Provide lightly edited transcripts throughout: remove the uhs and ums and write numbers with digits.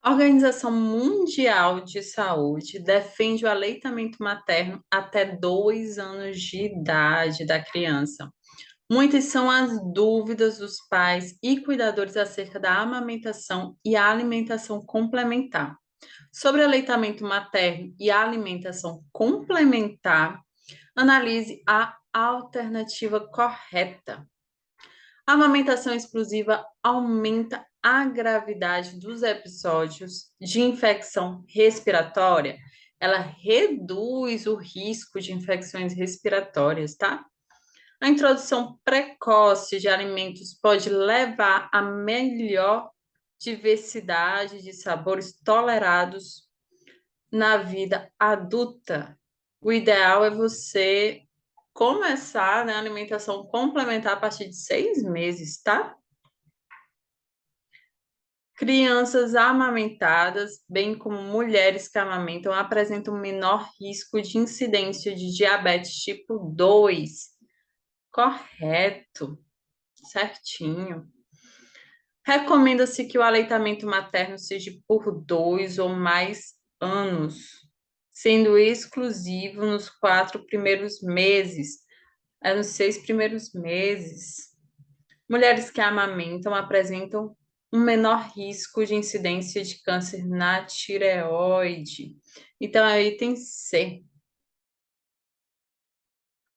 A Organização Mundial de Saúde defende o aleitamento materno até 2 anos de idade da criança. Muitas são as dúvidas dos pais e cuidadores acerca da amamentação e a alimentação complementar. Sobre aleitamento materno e a alimentação complementar, analise a alternativa correta. A amamentação exclusiva aumenta a gravidade dos episódios de infecção respiratória. Ela reduz o risco de infecções respiratórias, tá? A introdução precoce de alimentos pode levar a melhor diversidade de sabores tolerados na vida adulta. O ideal é você começar, né, a alimentação complementar a partir de 6 meses, tá? Crianças amamentadas, bem como mulheres que amamentam, apresentam menor risco de incidência de diabetes tipo 2. Correto, certinho. Recomenda-se que o aleitamento materno seja por 2 ou mais anos, sendo exclusivo nos 4 primeiros meses, nos 6 primeiros meses. Mulheres que amamentam apresentam um menor risco de incidência de câncer na tireoide. Então, é o item C.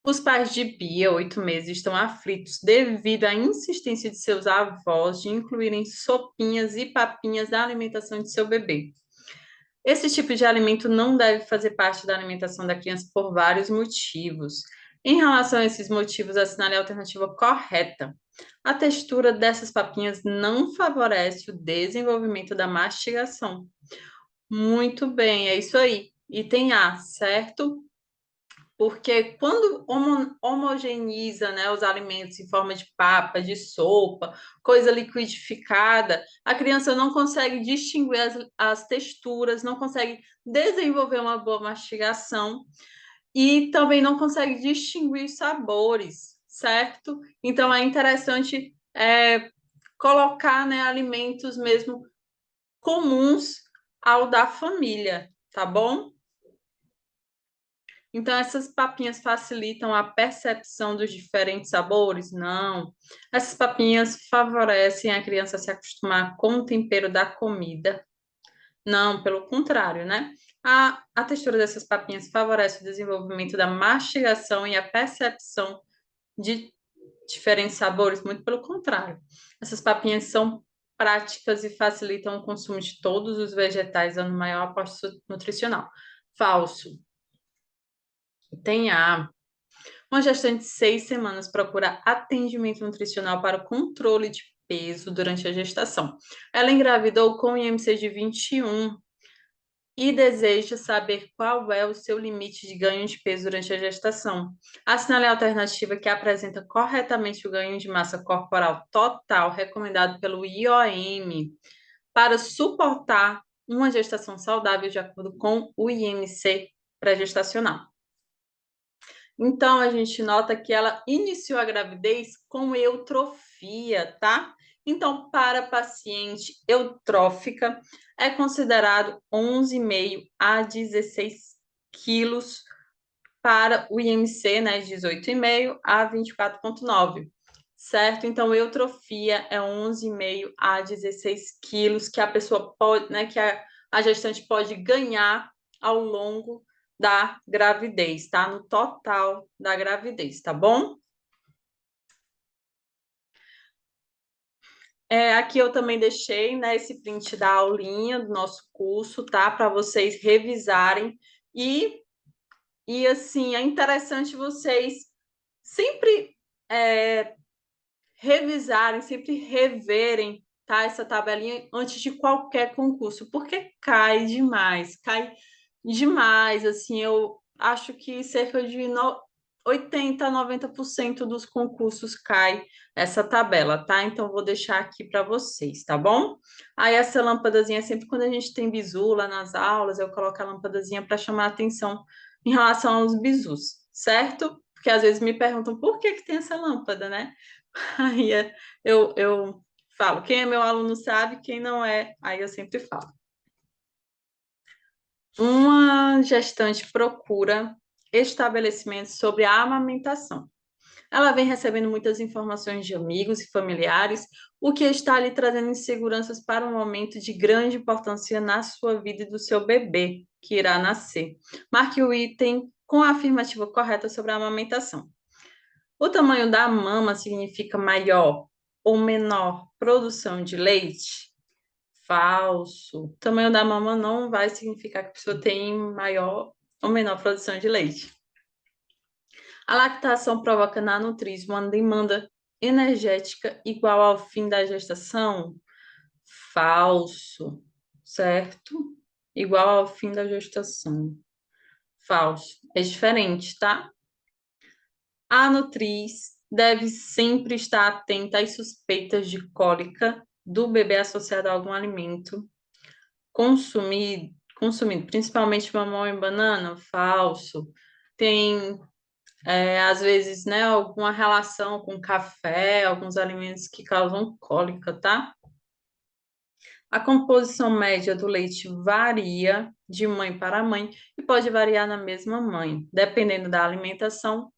Os pais de Bia, 8 meses, estão aflitos devido à insistência de seus avós de incluírem sopinhas e papinhas na alimentação de seu bebê. Esse tipo de alimento não deve fazer parte da alimentação da criança por vários motivos. Em relação a esses motivos, assinale a alternativa correta. A textura dessas papinhas não favorece o desenvolvimento da mastigação. Muito bem, é isso aí. Item A, certo? Porque quando homogeneiza, né, os alimentos em forma de papa, de sopa, coisa liquidificada, a criança não consegue distinguir as texturas, não consegue desenvolver uma boa mastigação e também não consegue distinguir os sabores, certo? Então é interessante colocar, né, alimentos mesmo comuns ao da família, tá bom? Então, essas papinhas facilitam a percepção dos diferentes sabores? Não. Essas papinhas favorecem a criança a se acostumar com o tempero da comida? Não, pelo contrário, né? A textura dessas papinhas favorece o desenvolvimento da mastigação e a percepção de diferentes sabores? Muito pelo contrário. Essas papinhas são práticas e facilitam o consumo de todos os vegetais, dando maior aporte nutricional. Falso. Tem A. Uma gestante de 6 semanas procura atendimento nutricional para o controle de peso durante a gestação. Ela engravidou com IMC de 21 e deseja saber qual é o seu limite de ganho de peso durante a gestação. Assinale a alternativa que apresenta corretamente o ganho de massa corporal total recomendado pelo IOM para suportar uma gestação saudável de acordo com o IMC pré-gestacional. Então, a gente nota que ela iniciou a gravidez com eutrofia, tá? Então, para paciente eutrófica, é considerado 11,5 a 16 quilos para o IMC, né, 18,5 a 24,9, certo? Então, eutrofia é 11,5 a 16 quilos que a pessoa pode, né, que a gestante pode ganhar ao longo da gravidez, tá? No total da gravidez, tá bom? Aqui eu também deixei, né, esse print da aulinha do nosso curso, tá? Para vocês revisarem e assim, é interessante vocês sempre revisarem, sempre reverem, tá? Essa tabelinha antes de qualquer concurso, porque cai demais, assim, eu acho que cerca de 80 a 90% dos concursos cai essa tabela, tá? Então, vou deixar aqui para vocês, tá bom? Aí, essa lâmpadazinha, sempre quando a gente tem bizu lá nas aulas, eu coloco a lâmpadazinha para chamar a atenção em relação aos bizus, certo? Porque às vezes me perguntam por que que tem essa lâmpada, né? Aí eu falo, quem é meu aluno sabe, quem não é, aí eu sempre falo. Uma gestante procura estabelecimentos sobre a amamentação. Ela vem recebendo muitas informações de amigos e familiares, o que está lhe trazendo inseguranças para um momento de grande importância na sua vida e do seu bebê, que irá nascer. Marque o item com a afirmativa correta sobre a amamentação. O tamanho da mama significa maior ou menor produção de leite? Falso. O tamanho da mama não vai significar que a pessoa tem maior ou menor produção de leite. A lactação provoca na nutriz uma demanda energética igual ao fim da gestação? Falso, certo? Igual ao fim da gestação. Falso. É diferente, tá? A nutriz deve sempre estar atenta às suspeitas de cólica do bebê associado a algum alimento consumido, principalmente mamão e banana. Falso. Tem às vezes, né, alguma relação com café, alguns alimentos que causam cólica, tá? A composição média do leite varia de mãe para mãe e pode variar na mesma mãe, dependendo da alimentação,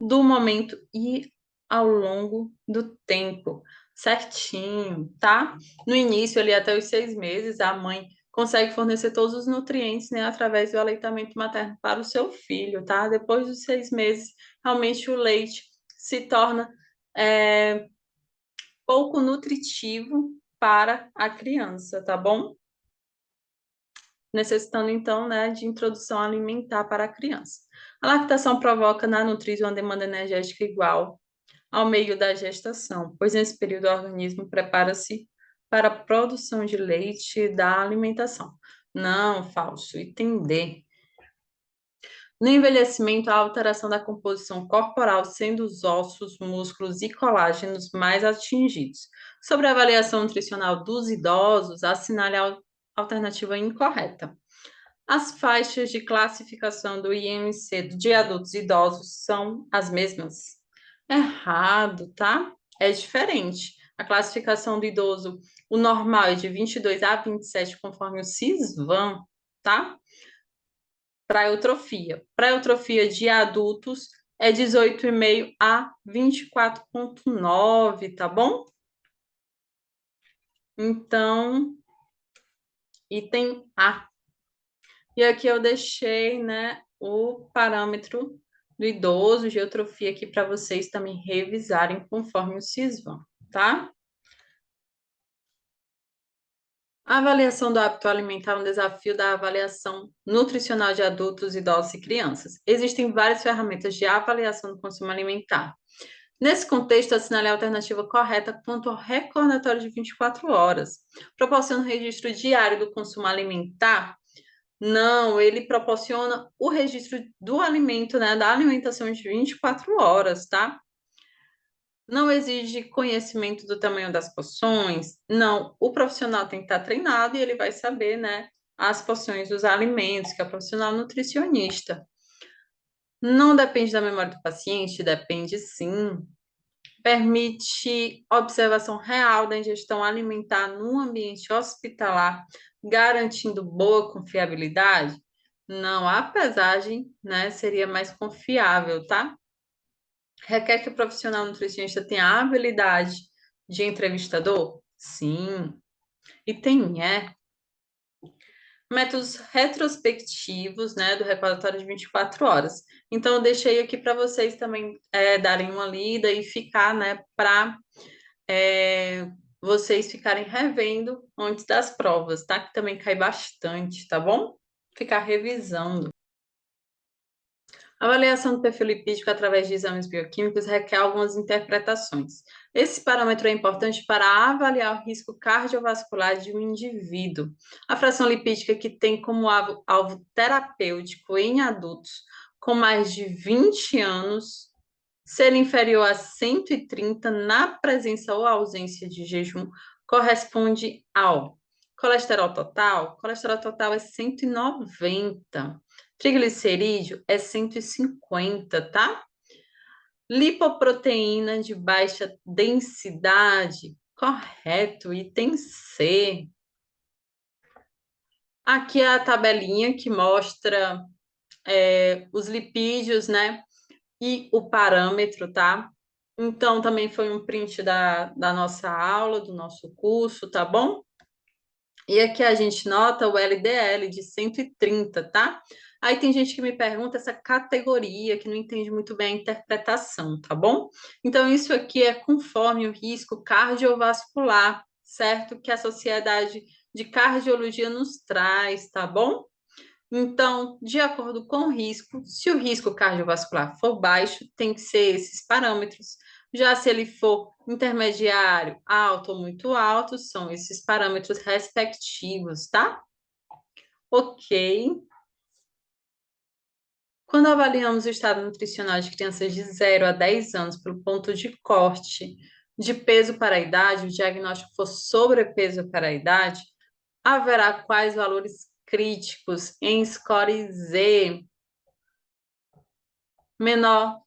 do momento e ao longo do tempo. Certinho, tá? No início, ali até os 6 meses, a mãe consegue fornecer todos os nutrientes, né, através do aleitamento materno para o seu filho, tá? Depois dos 6 meses, realmente o leite se torna pouco nutritivo para a criança, tá bom? Necessitando, então, né, de introdução alimentar para a criança. A lactação provoca na nutrição uma demanda energética igual ao meio da gestação, pois nesse período o organismo prepara-se para a produção de leite da alimentação. Não, falso. Item D. No envelhecimento, a alteração da composição corporal, sendo os ossos, músculos e colágenos mais atingidos. Sobre a avaliação nutricional dos idosos, assinale a alternativa incorreta. As faixas de classificação do IMC de adultos e idosos são as mesmas? Errado, tá? É diferente. A classificação do idoso, o normal é de 22 a 27, conforme o CISVAM, tá? Para eutrofia. Para eutrofia de adultos é 18,5 a 24,9, tá bom? Então, item A. E aqui eu deixei, né, o parâmetro do idoso de eutrofia aqui para vocês também revisarem conforme o CISVAM, tá? A avaliação do hábito alimentar é um desafio da avaliação nutricional de adultos, idosos e crianças. Existem várias ferramentas de avaliação do consumo alimentar. Nesse contexto, assinale a alternativa correta quanto ao recordatório de 24 horas. Proporciona um registro diário do consumo alimentar? Não, ele proporciona o registro do alimento, né, da alimentação de 24 horas, tá? Não exige conhecimento do tamanho das porções? Não, o profissional tem que estar treinado e ele vai saber, né, as porções dos alimentos, que é o profissional nutricionista. Não depende da memória do paciente? Depende sim. Permite observação real da ingestão alimentar no ambiente hospitalar, garantindo boa confiabilidade? Não, a pesagem, né, seria mais confiável, tá? Requer que o profissional nutricionista tenha a habilidade de entrevistador? Sim. E tem métodos retrospectivos, né, do recordatório de 24 horas. Então, eu deixei aqui para vocês também darem uma lida e ficar, né, para vocês ficarem revendo antes das provas, tá? Que também cai bastante, tá bom? Ficar revisando. A avaliação do perfil lipídico através de exames bioquímicos requer algumas interpretações. Esse parâmetro é importante para avaliar o risco cardiovascular de um indivíduo. A fração lipídica que tem como alvo terapêutico em adultos com mais de 20 anos ser inferior a 130 na presença ou ausência de jejum corresponde ao colesterol total. Colesterol total é 190. Triglicerídeo é 150, tá? Lipoproteína de baixa densidade. Correto, item C. Aqui é a tabelinha que mostra os lipídios, né? E o parâmetro, tá? Então, também foi um print da nossa aula, do nosso curso, tá bom? E aqui a gente nota o LDL de 130, tá? Aí tem gente que me pergunta essa categoria, que não entende muito bem a interpretação, tá bom? Então, isso aqui é conforme o risco cardiovascular, certo? Que a Sociedade de Cardiologia nos traz, tá bom? Então, de acordo com o risco, se o risco cardiovascular for baixo, tem que ser esses parâmetros. Já se ele for intermediário, alto ou muito alto, são esses parâmetros respectivos, tá? Ok. Quando avaliamos o estado nutricional de crianças de 0 a 10 anos pelo ponto de corte de peso para a idade, o diagnóstico for sobrepeso para a idade, haverá quais valores críticos em score Z menor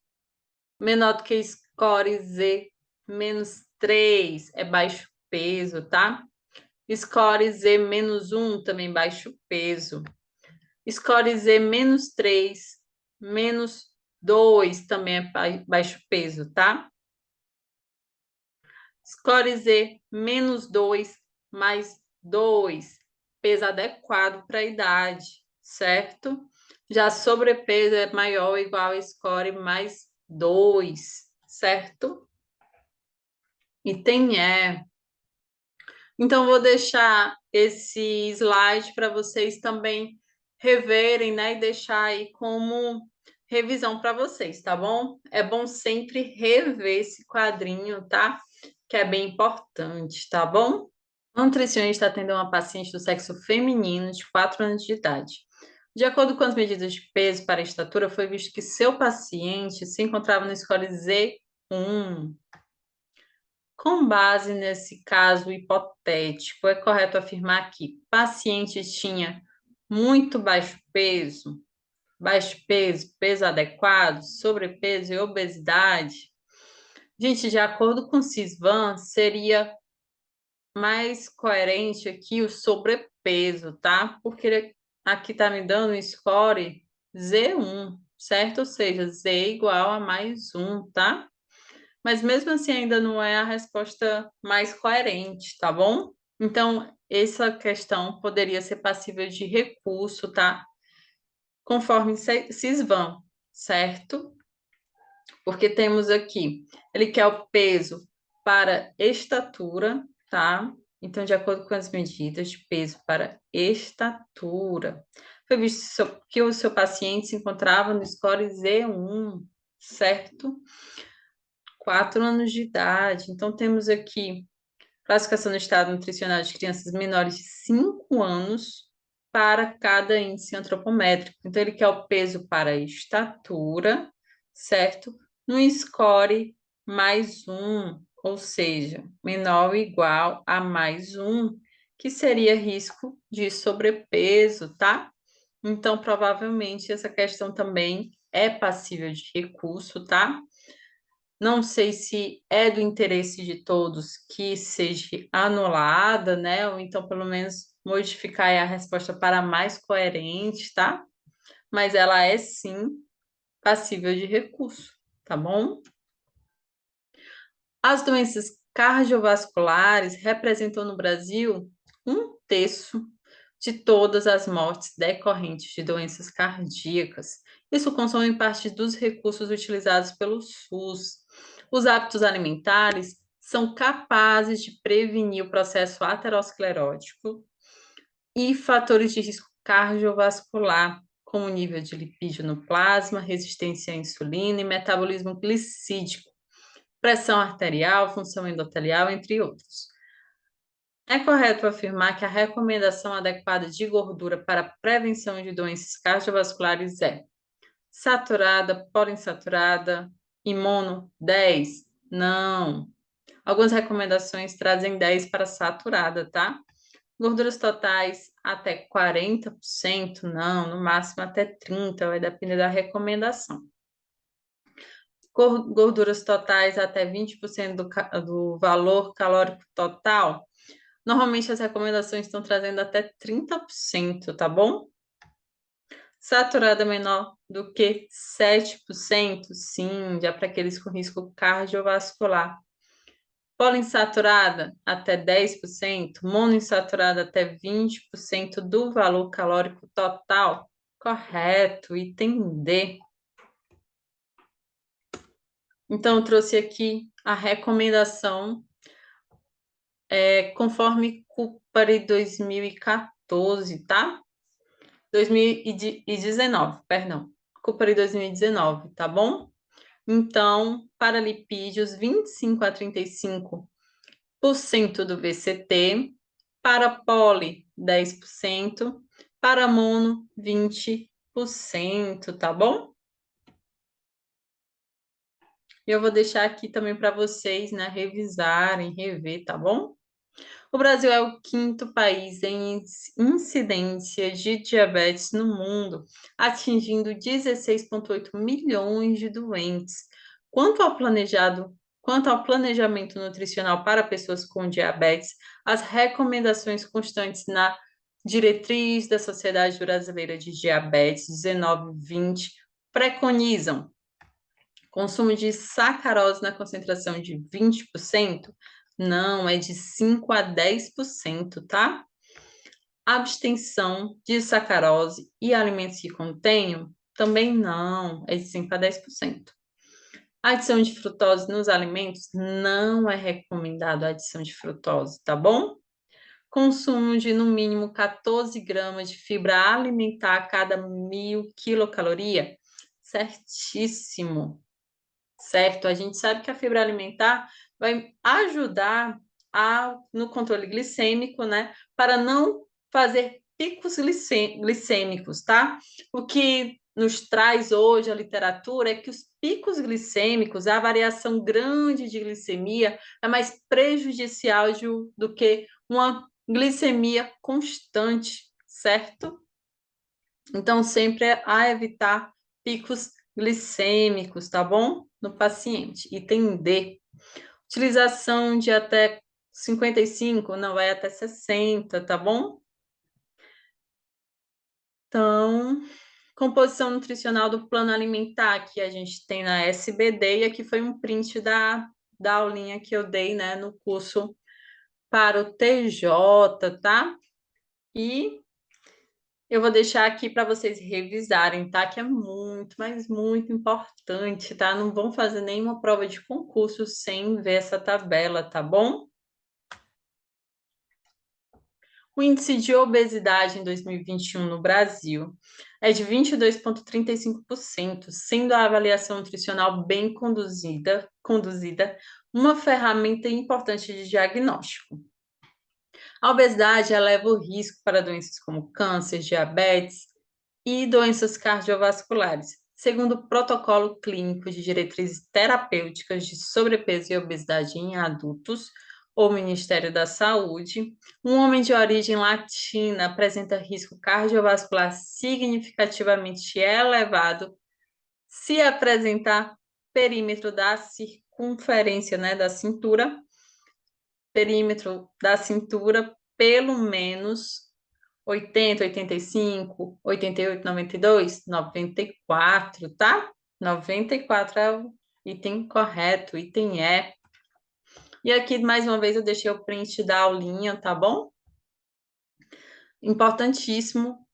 menor do que score Z menos 3 é baixo peso, tá? Score Z menos 1 também baixo peso. Score Z menos 3 menos 2 também é baixo peso, tá? Score Z menos 2 mais 2, peso adequado para a idade, certo? Já sobrepeso é maior ou igual a score mais 2, certo? Item E. Então, vou deixar esse slide para vocês também reverem, né? E deixar aí como revisão para vocês, tá bom? É bom sempre rever esse quadrinho, tá? Que é bem importante, tá bom? A nutricionista atendeu uma paciente do sexo feminino de 4 anos de idade. De acordo com as medidas de peso para a estatura, foi visto que seu paciente se encontrava no score Z1. Com base nesse caso hipotético, é correto afirmar que paciente tinha muito baixo peso, peso adequado, sobrepeso e obesidade? Gente, de acordo com o Sisvan, seria mais coerente aqui o sobrepeso, tá? Porque aqui tá me dando um score Z1, certo? Ou seja, Z igual a mais 1, tá? Mas mesmo assim ainda não é a resposta mais coerente, tá bom? Então, essa questão poderia ser passível de recurso, tá? Conforme Sisvan, certo? Porque temos aqui, ele quer o peso para estatura, tá? Então, de acordo com as medidas de peso para estatura, foi visto que o seu paciente se encontrava no score Z1, certo? 4 anos de idade. Então, temos aqui classificação do estado nutricional de crianças menores de 5 anos para cada índice antropométrico. Então, ele quer o peso para a estatura, certo? No score mais 1, ou seja, menor ou igual a mais 1, que seria risco de sobrepeso, tá? Então, provavelmente, essa questão também é passível de recurso, tá? Não sei se é do interesse de todos que seja anulada, né? Ou então, pelo menos, modificar aí a resposta para mais coerente, tá? Mas ela é sim passível de recurso, tá bom? As doenças cardiovasculares representam no Brasil 1/3 de todas as mortes decorrentes de doenças cardíacas. Isso consome parte dos recursos utilizados pelo SUS. Os hábitos alimentares são capazes de prevenir o processo aterosclerótico e fatores de risco cardiovascular, como nível de lipídio no plasma, resistência à insulina e metabolismo glicídico, pressão arterial, função endotelial, entre outros. É correto afirmar que a recomendação adequada de gordura para a prevenção de doenças cardiovasculares é saturada, poliinsaturada, imuno 10? Não. Algumas recomendações trazem 10 para saturada, tá? Gorduras totais até 40%? Não, no máximo até 30%, vai depender da recomendação. Gorduras totais até 20% do valor calórico total? Normalmente as recomendações estão trazendo até 30%, tá bom? Saturada menor do que 7%, sim, já para aqueles com risco cardiovascular. Poliinsaturada até 10%, monoinsaturada até 20% do valor calórico total. Correto, item D. Então, eu trouxe aqui a recomendação conforme Cupari 2014, tá? 2019, perdão. Cupari 2019, tá bom? Então, para lipídios, 25 a 35% do VCT, para poli, 10%, para mono, 20%, tá bom? E eu vou deixar aqui também para vocês, né, revisarem, rever, tá bom? O Brasil é o quinto país em incidência de diabetes no mundo, atingindo 16,8 milhões de doentes. Quanto ao planejamento nutricional para pessoas com diabetes, as recomendações constantes na diretriz da Sociedade Brasileira de Diabetes 19/20 preconizam consumo de sacarose na concentração de 20%? Não, é de 5 a 10%, tá? Abstenção de sacarose e alimentos que contenham? Também não, é de 5 a 10%. Adição de frutose nos alimentos? Não é recomendado a adição de frutose, tá bom? Consumo de no mínimo 14 gramas de fibra alimentar a cada 1.000 quilocaloria? Certíssimo. Certo? A gente sabe que a fibra alimentar vai ajudar no controle glicêmico, né? Para não fazer picos glicêmicos, tá? O que nos traz hoje a literatura é que os picos glicêmicos, a variação grande de glicemia, é mais prejudicial do que uma glicemia constante, certo? Então, sempre é a evitar picos glicêmicos, tá bom? No paciente. Item D. Utilização de até 55, não vai até 60, tá bom? Então, composição nutricional do plano alimentar que a gente tem na SBD, e aqui foi um print da aulinha que eu dei, né, no curso para o TJ, tá? E eu vou deixar aqui para vocês revisarem, tá? Que é muito, mas muito importante, tá? Não vão fazer nenhuma prova de concurso sem ver essa tabela, tá bom? O índice de obesidade em 2021 no Brasil é de 22,35%, sendo a avaliação nutricional bem conduzida uma ferramenta importante de diagnóstico. A obesidade eleva o risco para doenças como câncer, diabetes e doenças cardiovasculares. Segundo o protocolo clínico de diretrizes terapêuticas de sobrepeso e obesidade em adultos, ou Ministério da Saúde, um homem de origem latina apresenta risco cardiovascular significativamente elevado se apresentar perímetro da circunferência, né, da cintura, perímetro da cintura pelo menos 80, 85, 88, 92, 94, tá? 94 é o item correto, item E. E aqui, mais uma vez, eu deixei o print da aulinha, tá bom? Importantíssimo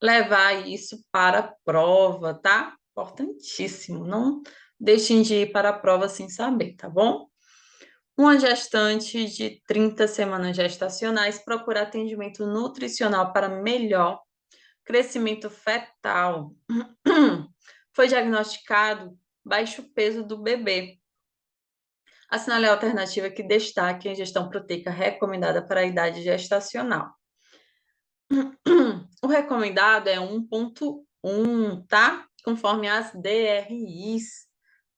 levar isso para a prova, tá? Importantíssimo. Não deixem de ir para a prova sem saber, tá bom? Uma gestante de 30 semanas gestacionais procura atendimento nutricional para melhor crescimento fetal. Foi diagnosticado baixo peso do bebê. Assinale a alternativa que destaque a ingestão proteica recomendada para a idade gestacional. O recomendado é 1,1, tá? Conforme as DRIs,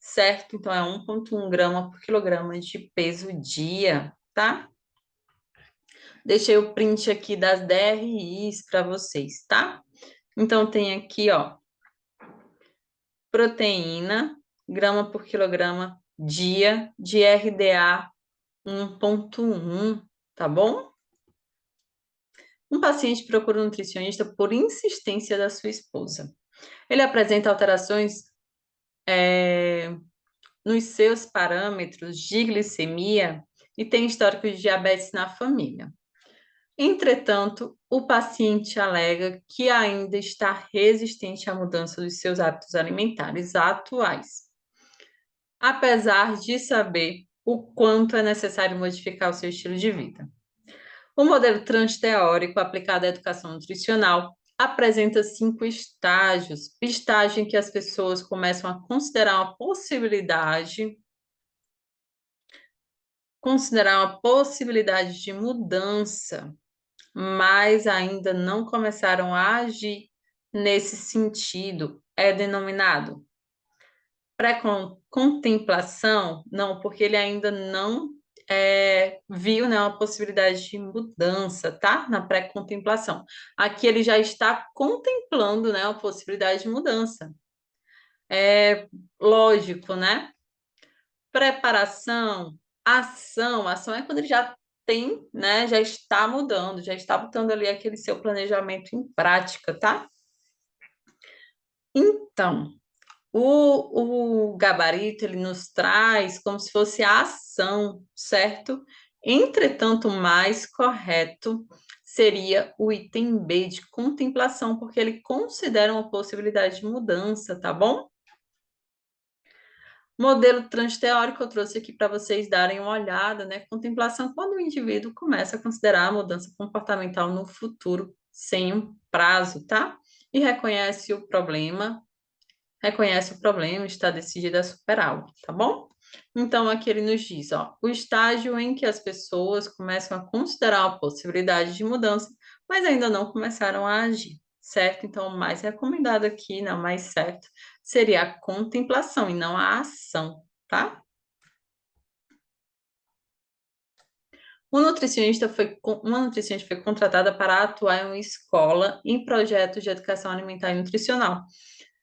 certo? Então, é 1,1 grama por quilograma de peso dia, tá? Deixei o print aqui das DRIs para vocês, tá? Então, tem aqui, ó, proteína, grama por quilograma dia, de RDA 1,1, tá bom? Um paciente procura um nutricionista por insistência da sua esposa. Ele apresenta alterações nos seus parâmetros de glicemia e tem histórico de diabetes na família. Entretanto, o paciente alega que ainda está resistente à mudança dos seus hábitos alimentares atuais, apesar de saber o quanto é necessário modificar o seu estilo de vida. O modelo transteórico aplicado à educação nutricional apresenta 5 estágios. O estágio em que as pessoas começam a considerar uma possibilidade de mudança, mas ainda não começaram a agir nesse sentido. É denominado pré-contemplação? Não, porque ele ainda não viu, né, uma possibilidade de mudança, tá? Na pré-contemplação. Aqui ele já está contemplando, né, a possibilidade de mudança. É lógico, né? Preparação, ação é quando ele já tem, né, já está mudando, já está botando ali aquele seu planejamento em prática, tá? Então, o gabarito, ele nos traz como se fosse a ação, certo? Entretanto, o mais correto seria o item B de contemplação, porque ele considera uma possibilidade de mudança, tá bom? Modelo transteórico eu trouxe aqui para vocês darem uma olhada, né? Contemplação quando o indivíduo começa a considerar a mudança comportamental no futuro sem um prazo, tá? E reconhece o problema, está decidido a superá-lo, tá bom? Então, aqui ele nos diz, ó, o estágio em que as pessoas começam a considerar a possibilidade de mudança, mas ainda não começaram a agir, certo? Então, o mais recomendado aqui, não mais certo, seria a contemplação e não a ação, tá? Uma nutricionista foi contratada para atuar em uma escola em projetos de educação alimentar e nutricional.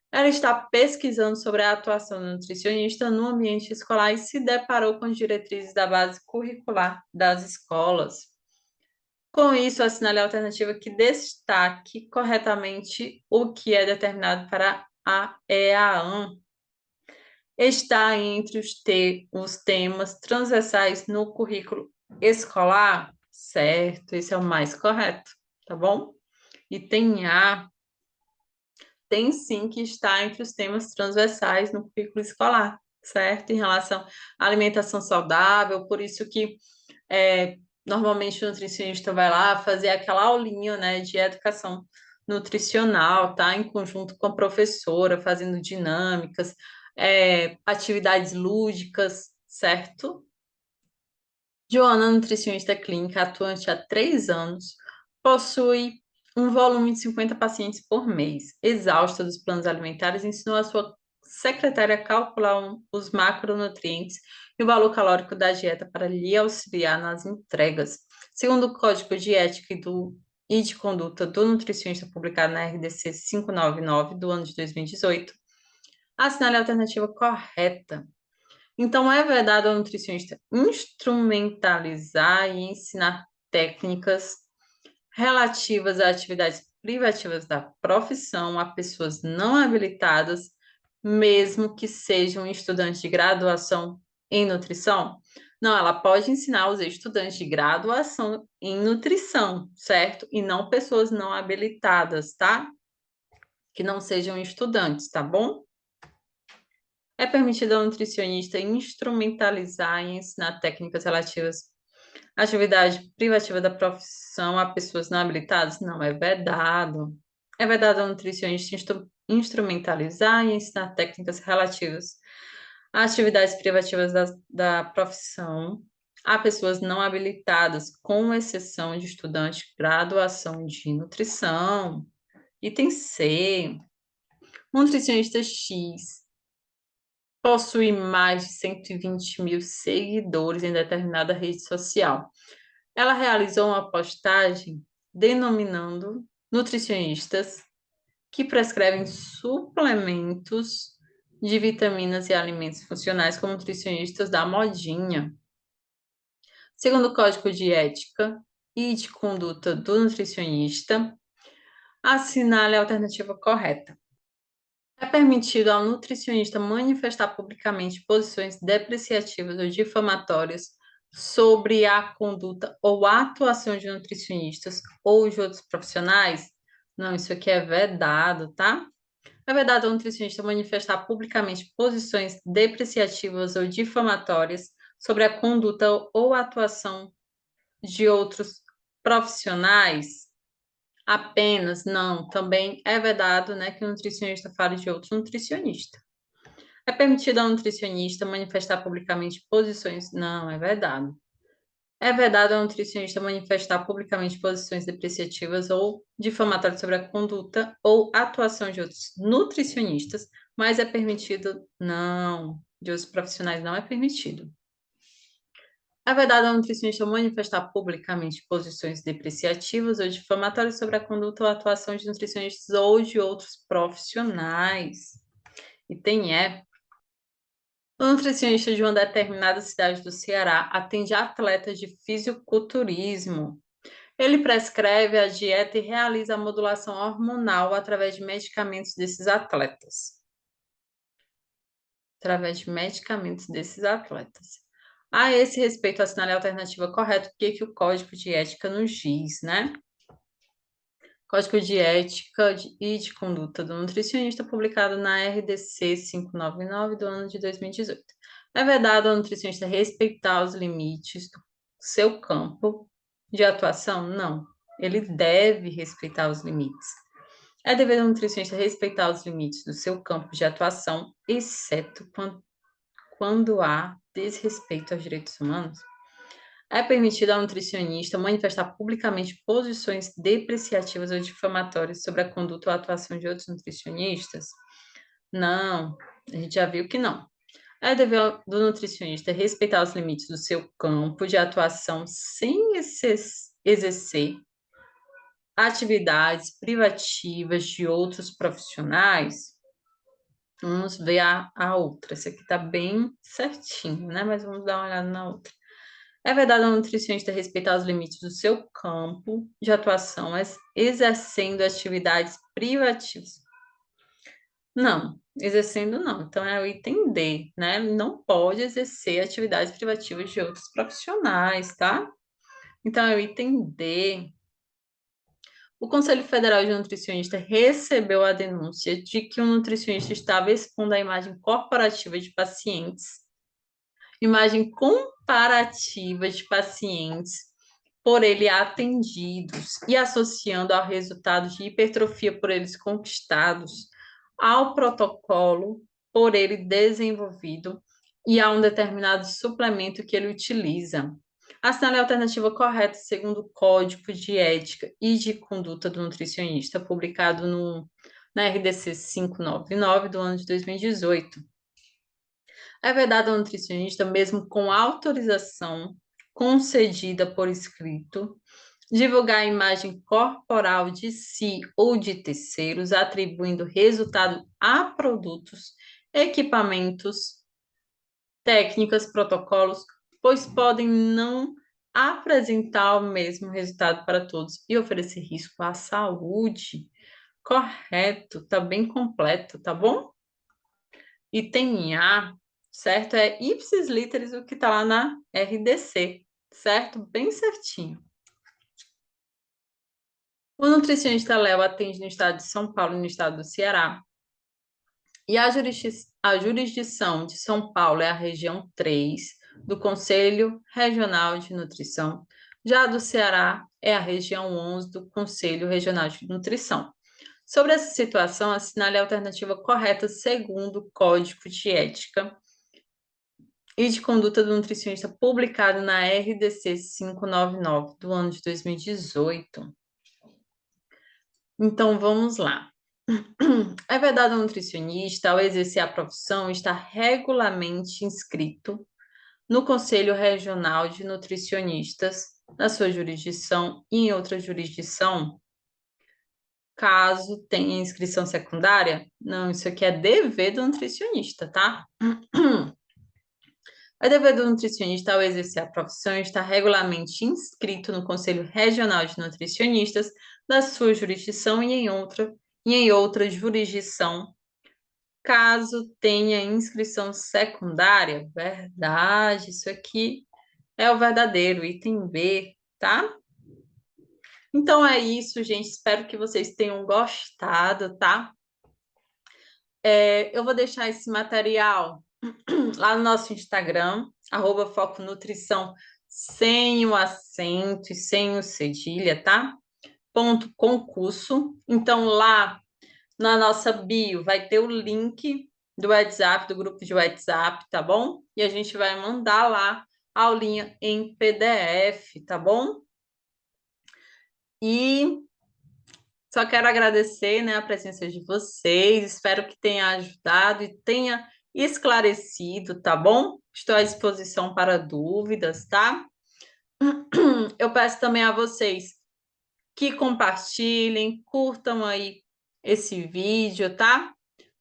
Ela está pesquisando sobre a atuação do nutricionista no ambiente escolar e se deparou com as diretrizes da base curricular das escolas. Com isso, assinale a alternativa que destaque corretamente o que é determinado para a EAAN. Está entre os temas transversais no currículo escolar? Certo, esse é o mais correto, tá bom? E tem sim que estar entre os temas transversais no currículo escolar, certo? Em relação à alimentação saudável, por isso que normalmente o nutricionista vai lá fazer aquela aulinha, né, de educação nutricional, tá? Em conjunto com a professora, fazendo dinâmicas, atividades lúdicas, certo? Joana, nutricionista clínica, atuante há 3 anos, possui um volume de 50 pacientes por mês. Exausta dos planos alimentares, ensinou a sua secretária a calcular os macronutrientes e o valor calórico da dieta para lhe auxiliar nas entregas. Segundo o Código de Ética e de Conduta do Nutricionista, publicado na RDC 599 do ano de 2018, assinale a alternativa correta. Então, é vedado ao nutricionista instrumentalizar e ensinar técnicas relativas a atividades privativas da profissão a pessoas não habilitadas, mesmo que sejam estudantes de graduação em nutrição? Não, ela pode ensinar os estudantes de graduação em nutrição, certo? E não pessoas não habilitadas, tá? Que não sejam estudantes, tá bom? É permitido ao nutricionista instrumentalizar e ensinar técnicas relativas à atividade privativa da profissão a pessoas não habilitadas? Não, é vedado. É vedado ao nutricionista instrumentalizar e ensinar técnicas relativas a atividades privativas da profissão a pessoas não habilitadas, com exceção de estudantes de graduação de nutrição. Item C. Um nutricionista X possui mais de 120 mil seguidores em determinada rede social. Ela realizou uma postagem denominando nutricionistas que prescrevem suplementos de vitaminas e alimentos funcionais como nutricionistas da modinha. Segundo o Código de Ética e de Conduta do Nutricionista, assinale a alternativa correta. É permitido ao nutricionista manifestar publicamente posições depreciativas ou difamatórias sobre a conduta ou a atuação de nutricionistas ou de outros profissionais? Não, isso aqui é vedado, tá? É vedado ao nutricionista manifestar publicamente posições depreciativas ou difamatórias sobre a conduta ou a atuação de outros profissionais? Apenas, não, também é vedado, né, que o nutricionista fale de outro nutricionista. É permitido ao nutricionista manifestar publicamente posições? Não, é vedado. É vedado ao nutricionista manifestar publicamente posições depreciativas ou difamatórias sobre a conduta ou atuação de outros nutricionistas, mas é permitido? Não, de outros profissionais não é permitido. É vedado ao nutricionista manifestar publicamente posições depreciativas ou difamatórias sobre a conduta ou atuação de nutricionistas ou de outros profissionais. Item E. O nutricionista de uma determinada cidade do Ceará atende atletas de fisiculturismo. Ele prescreve a dieta e realiza a modulação hormonal através de medicamentos desses atletas. Através de medicamentos desses atletas. A esse respeito, assinale a alternativa correta, o que o Código de Ética nos diz, né? Código de Ética e de Conduta do Nutricionista, publicado na RDC 599 do ano de 2018. É vedado ao nutricionista respeitar os limites do seu campo de atuação? Não. Ele deve respeitar os limites. É dever do nutricionista respeitar os limites do seu campo de atuação, exceto quando há desrespeito aos direitos humanos? É permitido ao nutricionista manifestar publicamente posições depreciativas ou difamatórias sobre a conduta ou atuação de outros nutricionistas? Não, a gente já viu que não. É dever do nutricionista respeitar os limites do seu campo de atuação sem exercer atividades privativas de outros profissionais? Vamos ver a outra. Essa aqui está bem certinho, né? Mas vamos dar uma olhada na outra. É verdade ao nutricionista respeitar os limites do seu campo de atuação, mas exercendo atividades privativas? Não, exercendo não. Então é o item D, né? Não pode exercer atividades privativas de outros profissionais, tá? Então é o item D. O Conselho Federal de Nutricionista recebeu a denúncia de que um nutricionista estava expondo a imagem corporativa de pacientes, imagem comparativa de pacientes por ele atendidos e associando ao resultado de hipertrofia por eles conquistados ao protocolo por ele desenvolvido e a um determinado suplemento que ele utiliza. Assinale a alternativa correta segundo o Código de Ética e de Conduta do Nutricionista, publicado na RDC 599 do ano de 2018. É vedado ao nutricionista, mesmo com autorização concedida por escrito, divulgar a imagem corporal de si ou de terceiros, atribuindo resultado a produtos, equipamentos, técnicas, protocolos, pois podem não apresentar o mesmo resultado para todos e oferecer risco à saúde. Correto, tá bem completo, tá bom? Item A, certo? É ipsis literis o que está lá na RDC, certo? Bem certinho. O nutricionista Léo atende no estado de São Paulo e no estado do Ceará. E a jurisdição de São Paulo é a região 3 do Conselho Regional de Nutrição. Já a do Ceará é a região 11 do Conselho Regional de Nutrição. Sobre essa situação, assinale a alternativa correta segundo o Código de Ética e de Conduta do Nutricionista, publicado na RDC 599 do ano de 2018. Então, vamos lá. É vedado ao nutricionista, ao exercer a profissão, estar regularmente inscrito no Conselho Regional de Nutricionistas, na sua jurisdição e em outra jurisdição, caso tenha inscrição secundária? Não, isso aqui é dever do nutricionista, tá? É dever do nutricionista ao exercer a profissão estar regularmente inscrito no Conselho Regional de Nutricionistas da sua jurisdição e em outra jurisdição, caso tenha inscrição secundária. Verdade, isso aqui é o verdadeiro, item B, tá? Então é isso, gente. Espero que vocês tenham gostado, tá? Eu vou deixar esse material lá no nosso Instagram, @Foco Nutrição, sem o acento e sem o cedilha, tá? Ponto concurso. Então, lá na nossa bio vai ter o link do WhatsApp, do grupo de WhatsApp, tá bom? E a gente vai mandar lá a aulinha em PDF, tá bom? E só quero agradecer, né, a presença de vocês. Espero que tenha ajudado e tenha esclarecido, tá bom? Estou à disposição para dúvidas, tá? Eu peço também a vocês que compartilhem, curtam aí esse vídeo, tá?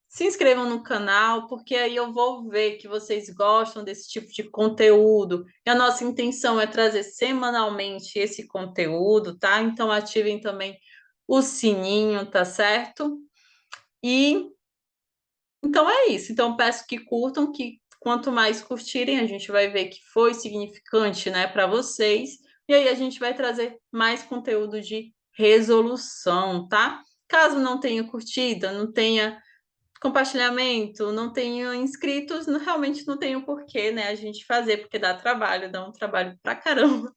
Se inscrevam no canal, porque aí eu vou ver que vocês gostam desse tipo de conteúdo. E a nossa intenção é trazer semanalmente esse conteúdo, tá? Então ativem também o sininho, tá certo? E então é isso. Então peço que curtam, que quanto mais curtirem, a gente vai ver que foi significante, né, para vocês. E aí a gente vai trazer mais conteúdo de resolução, tá? Caso não tenha curtida, não tenha compartilhamento, não tenha inscritos, realmente não tem o porquê, né, a gente fazer, porque dá trabalho, dá um trabalho pra caramba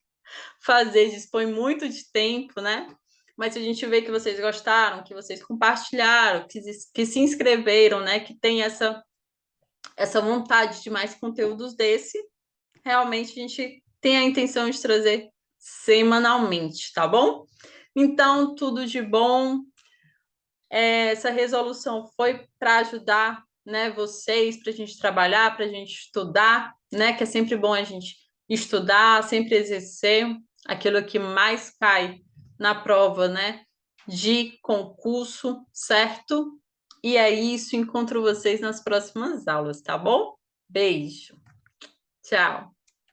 fazer, dispõe muito de tempo, né? Mas se a gente vê que vocês gostaram, que vocês compartilharam, que se inscreveram, né, que tem essa vontade de mais conteúdos desse, realmente a gente tem a intenção de trazer semanalmente, tá bom? Então, tudo de bom. Essa resolução foi para ajudar, né, vocês, para a gente trabalhar, para a gente estudar, né, que é sempre bom a gente estudar, sempre exercer aquilo que mais cai na prova, né, de concurso, certo? E é isso, encontro vocês nas próximas aulas, tá bom? Beijo, tchau.